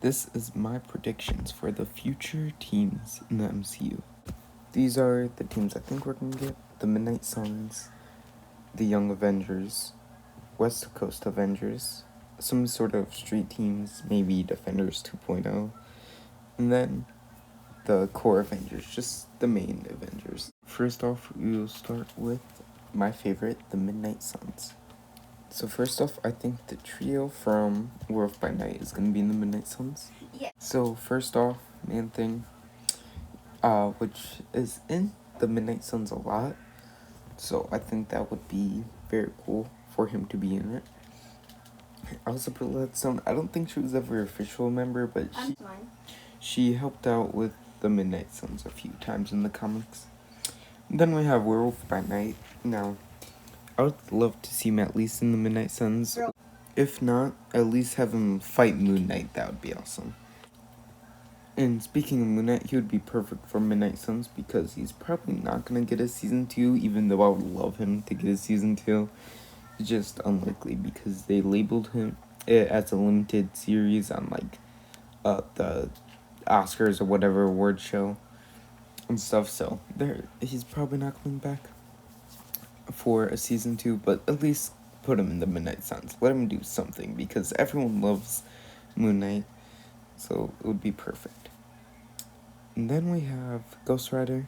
This is my predictions for the future teams in the MCU. These are the teams I think we're going to get. The Midnight Suns, the Young Avengers, West Coast Avengers, some sort of street teams, maybe Defenders 2.0, and then the core Avengers, just the main Avengers. First off, we will start with my favorite, the Midnight Suns. So first off, I think the trio from World by Night is going to be in the Midnight Suns. Yeah. So first off, Man Thing, which is in the Midnight Suns a lot. So I think that would be very cool for him to be in it. Also, Stone, I don't think she was ever an official member, but she helped out with the Midnight Suns a few times in the comics. And then we have Werewolf by Night. Now, I would love to see him at least in the Midnight Suns. If not, at least have him fight Moon Knight. That would be awesome. And speaking of Moon Knight, he would be perfect for Midnight Suns because he's probably not going to get a Season 2, even though I would love him to get a Season 2. It's just unlikely because they labeled him as a limited series on, the Oscars or whatever award show and stuff. So he's probably not coming back for a Season 2, but at least put him in the Midnight Suns. Let him do something because everyone loves Moon Knight, so it would be perfect. And then we have Ghost Rider.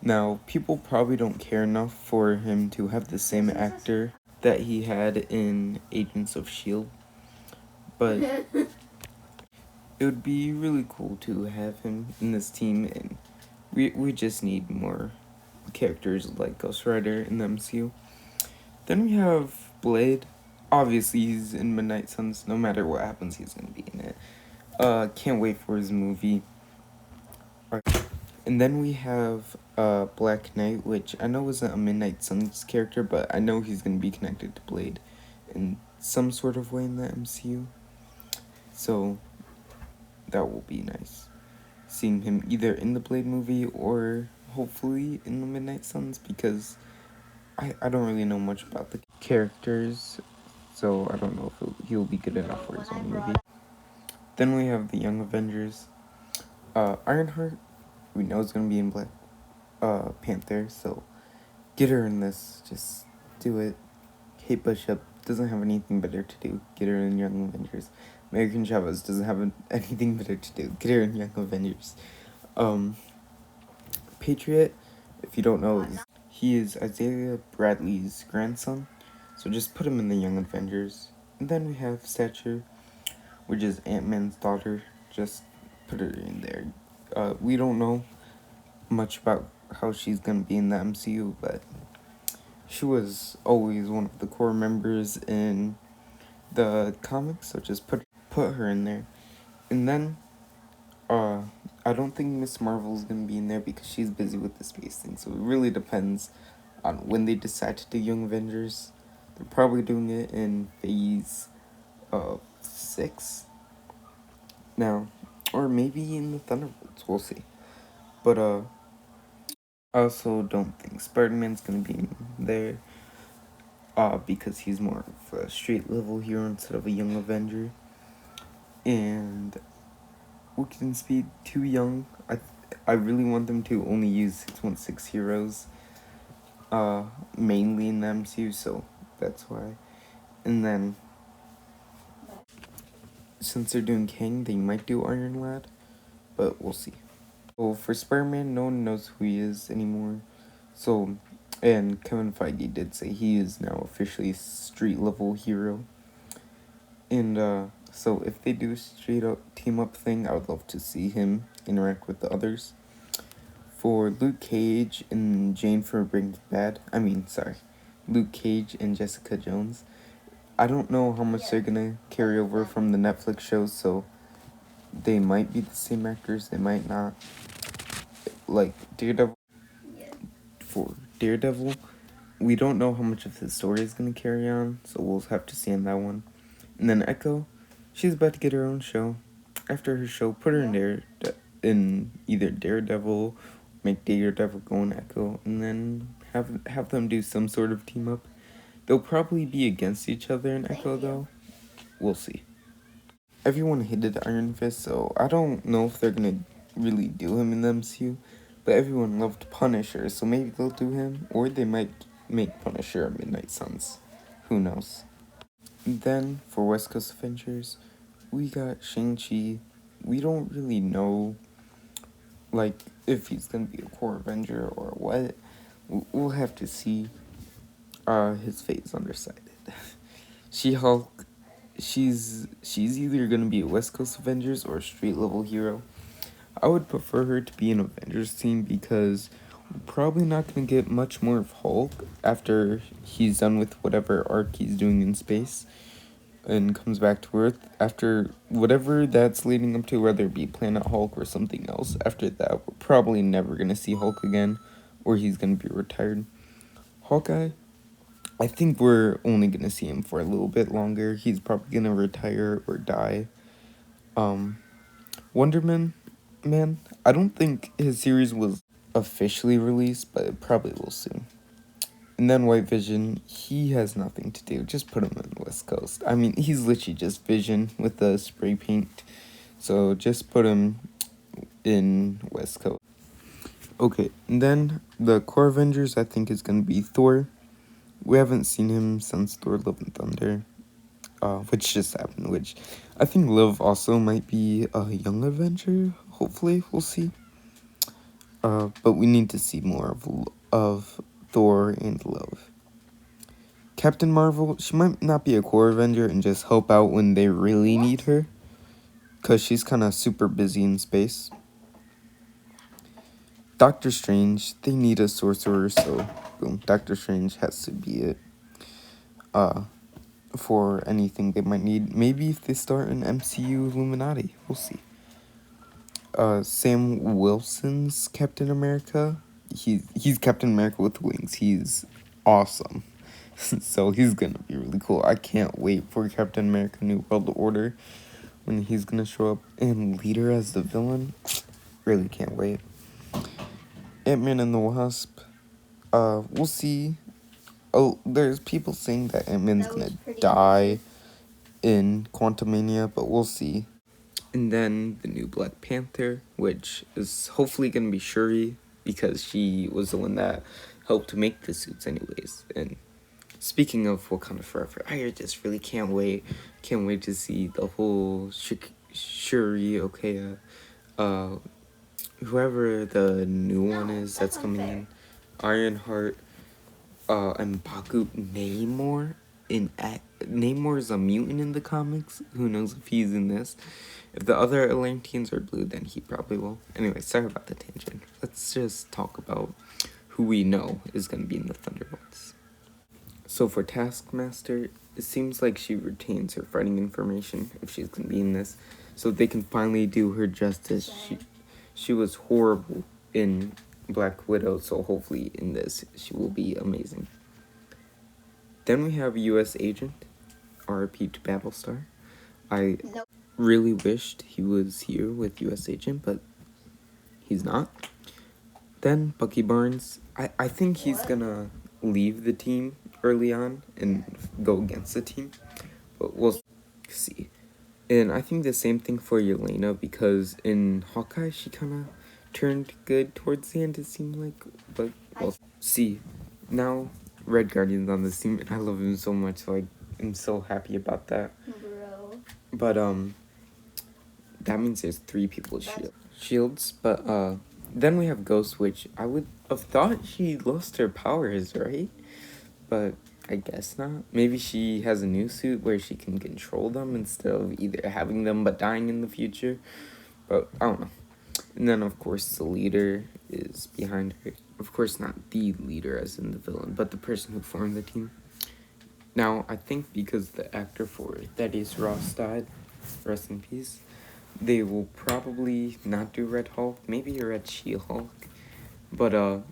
Now, people probably don't care enough for him to have the same actor that he had in Agents of S.H.I.E.L.D., but it would be really cool to have him in this team, and we just need more characters like Ghost Rider in the MCU. Then we have Blade. Obviously, he's in Midnight Suns. No matter what happens, he's going to be in it. Can't wait for his movie. And then we have Black Knight, which I know isn't a Midnight Suns character, but I know he's going to be connected to Blade in some sort of way in the MCU. So that will be nice. Seeing him either in the Blade movie or hopefully in the Midnight Suns, because I don't really know much about the characters, so I don't know if he'll be good enough for his own movie. Then we have the Young Avengers. Ironheart, we know is going to be in Black Panther, so get her in this. Just do it. Kate Bishop doesn't have anything better to do. Get her in Young Avengers. American Chavez doesn't have anything better to do. Get her in Young Avengers. Patriot, if you don't know, he is Isaiah Bradley's grandson, so just put him in the Young Avengers. And then we have Stature, which is Ant-Man's daughter. Just put her in there. We don't know much about how she's gonna be in the MCU, but she was always one of the core members in the comics, so just put her in there. And then I don't think Miss Marvel's gonna be in there because she's busy with the space thing, so it really depends on when they decide to do Young Avengers. They're probably doing it in phase 6 now, or maybe in the Thunderbolts, we'll see. But I also don't think SpiderMan's gonna be in there because he's more of a street level hero instead of a Young Avenger. And Wiccan Speed, too young. I really want them to only use 616 heroes mainly in the MCU, so that's why. And then since they're doing Kang, they might do Iron Lad, but we'll see. So for Spider-Man, no one knows who he is anymore. So, and Kevin Feige did say he is now officially a street level hero. And so if they do a straight up team up thing, I would love to see him interact with the others. For Luke Cage and Jane for Breaking Bad, Luke Cage and Jessica Jones, I don't know how much they're gonna carry over from the Netflix shows, so they might be the same actors, they might not. Like Daredevil, for Daredevil, we don't know how much of his story is gonna carry on, so we'll have to see on that one. And then Echo, she's about to get her own show. After her show, put her in there, in either Daredevil, make Daredevil go on Echo, and then have them do some sort of team up. They'll probably be against each other in Echo, though. We'll see. everyone hated Iron Fist, so I don't know if they're gonna really do him in the MCU. But everyone loved Punisher, so maybe they'll do him, or they might make Punisher a Midnight Suns. Who knows? And then for West Coast Avengers, we got Shang-Chi. We don't really know, like, if he's gonna be a core Avenger or what. We'll have to see. His fate is undecided. She-Hulk, she's either gonna be a West Coast Avengers or a street level hero. I would prefer her to be an Avengers team because we're probably not gonna get much more of Hulk after he's done with whatever arc he's doing in space and comes back to Earth. After whatever that's leading up to, whether it be Planet Hulk or something else, after that, we're probably never gonna see Hulk again, or he's gonna be retired. Hawkeye, I think we're only gonna see him for a little bit longer. He's probably gonna retire or die. Wonder Man, I don't think his series was officially released, but it probably will soon. And then White Vision, he has nothing to do. Just put him in the West Coast. I mean, he's literally just Vision with the spray paint. So just put him in West Coast. Okay, and then the core Avengers, I think, is going to be Thor. We haven't seen him since Thor Love and Thunder, which just happened, which I think Love also might be a young Avenger. Hopefully, we'll see. But we need to see more of Thor and Love. Captain Marvel, she might not be a core Avenger and just help out when they really need her, because she's kind of super busy in space. Doctor Strange, they need a sorcerer, so boom, Doctor Strange has to be it. For anything they might need. Maybe if they start an MCU Illuminati, we'll see. Sam Wilson's Captain America. He's Captain America with wings. He's awesome. So he's gonna be really cool. I can't wait for Captain America New World Order when he's gonna show up. And Leader as the villain. Really can't wait. Ant-Man and the Wasp. We'll see. Oh, there's people saying that Ant-Man's gonna die in Quantumania, but we'll see. And then the new Black Panther, which is hopefully gonna be Shuri, because she was the one that helped to make the suits anyways. And speaking of Wakanda Forever, I just really can't wait. Can't wait to see the whole Shuri, Okaya, whoever the new one is that's coming in. Ironheart, and Baku Namor. Namor is a mutant in the comics. Who knows if he's in this? If the other Atlanteans are blue, then he probably will. Anyway, sorry about the tangent. Let's just talk about who we know is going to be in the Thunderbolts. So for Taskmaster, it seems like she retains her fighting information if she's going to be in this, so they can finally do her justice. She was horrible in Black Widow, so hopefully in this she will be amazing. Then we have U.S. Agent, RIP to Battlestar. I really wished he was here with U.S. Agent, but he's not. Then Bucky Barnes, I think he's gonna leave the team early on and go against the team, but we'll see. And I think the same thing for Yelena, because in Hawkeye she kind of turned good towards the end, it seemed like, but we'll see. Now Red Guardian's on this team, and I love him so much, so I'm so happy about that. Bro. But that means there's 3 people shields, but then we have Ghost, which I would have thought she lost her powers, right? But I guess not. Maybe she has a new suit where she can control them instead of either having them but dying in the future. But I don't know. And then, of course, the leader is behind her. Of course, not the leader as in the villain, but the person who formed the team. Now, I think because the actor for Thaddeus Ross died, rest in peace, they will probably not do Red Hulk, maybe a Red She-Hulk. But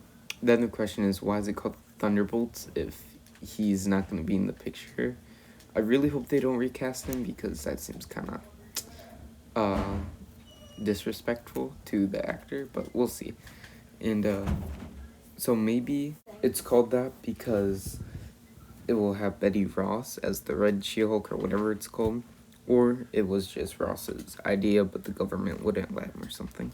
then the question is, why is it called Thunderbolts if he's not going to be in the picture? I really hope they don't recast him, because that seems kind of disrespectful to the actor, but we'll see. And so maybe it's called that because it will have Betty Ross as the Red She-Hulk or whatever it's called, Or it was just Ross's idea, but the government wouldn't let him or something.